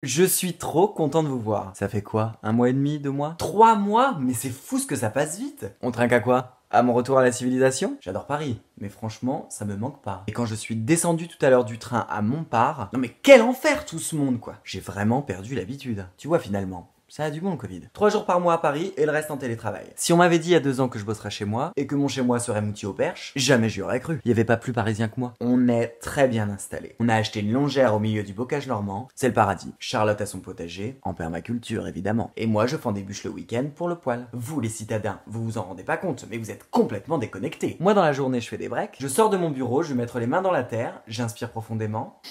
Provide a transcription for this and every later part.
Je suis trop content de vous voir. Ça fait quoi? 1 mois et demi, 2 mois? 3 mois? Mais c'est fou ce que ça passe vite. On trinque à quoi? À mon retour à la civilisation? J'adore Paris, mais franchement, ça me manque pas. Et quand je suis descendu tout à l'heure du train à Montparnasse, non mais quel enfer tout ce monde quoi! J'ai vraiment perdu l'habitude. Tu vois finalement. Ça a du bon le Covid. 3 jours par mois à Paris et le reste en télétravail. Si on m'avait dit il y a 2 ans que je bosserais chez moi et que mon chez moi serait Moutier au Perche, jamais j'y aurais cru. Il y avait pas plus parisien que moi. On est très bien installé. On a acheté une longère au milieu du bocage normand. C'est le paradis. Charlotte a son potager, en permaculture évidemment. Et moi je fends des bûches le week-end pour le poil. Vous les citadins, vous vous en rendez pas compte, mais vous êtes complètement déconnectés. Moi dans la journée je fais des breaks, je sors de mon bureau, je vais mettre les mains dans la terre, j'inspire profondément.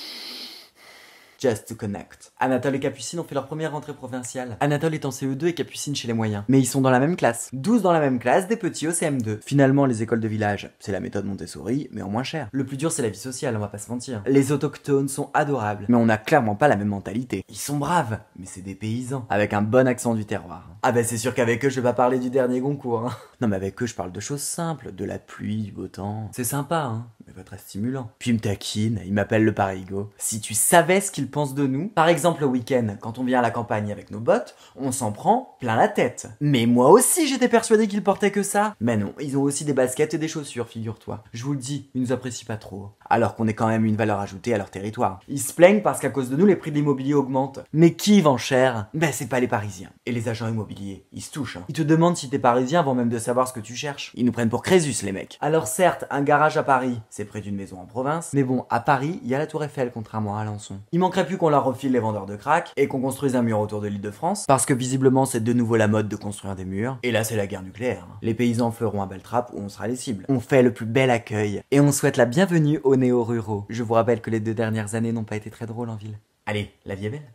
Just to connect. Anatole et Capucine ont fait leur première rentrée provinciale. Anatole est en CE2 et Capucine chez les moyens. Mais ils sont dans la même classe. 12 dans la même classe, des petits au CM2. Finalement, les écoles de village, c'est la méthode Montessori, mais en moins cher. Le plus dur, c'est la vie sociale, on va pas se mentir. Les autochtones sont adorables, mais on a clairement pas la même mentalité. Ils sont braves, mais c'est des paysans. Avec un bon accent du terroir. Ah bah c'est sûr qu'avec eux, je vais pas parler du dernier Goncourt, hein. Non mais avec eux, je parle de choses simples, de la pluie, du beau temps. C'est sympa, hein, mais pas très stimulant. Puis il me taquine, il m'appelle le parigo. Si tu savais ce qu'il pense de nous. Par exemple, le week-end, quand on vient à la campagne avec nos bottes, on s'en prend plein la tête. Mais moi aussi, j'étais persuadé qu'ils portaient que ça. Mais non, ils ont aussi des baskets et des chaussures, figure-toi. Je vous le dis, ils nous apprécient pas trop. Alors qu'on est quand même une valeur ajoutée à leur territoire. Ils se plaignent parce qu'à cause de nous, les prix de l'immobilier augmentent. Mais qui vend cher? Ben, c'est pas les Parisiens. Et les agents immobiliers, ils se touchent, hein. Ils te demandent si t'es parisien avant même de savoir ce que tu cherches. Ils nous prennent pour Crésus, les mecs. Alors certes, un garage à Paris, c'est près d'une maison en province. Mais bon, à Paris, il y a la Tour Eiffel, contrairement à Alençon. Il manquerait plus qu'on leur refile les vendeurs de crack et qu'on construise un mur autour de l'Île-de-France. Parce que visiblement, c'est de nouveau la mode de construire des murs. Et là, c'est la guerre nucléaire. Les paysans feront un bel trap où on sera les cibles. On fait le plus bel accueil. Et on souhaite la bienvenue aux néo-ruraux. Je vous rappelle que les 2 dernières années n'ont pas été très drôles en ville. Allez, la vie est belle.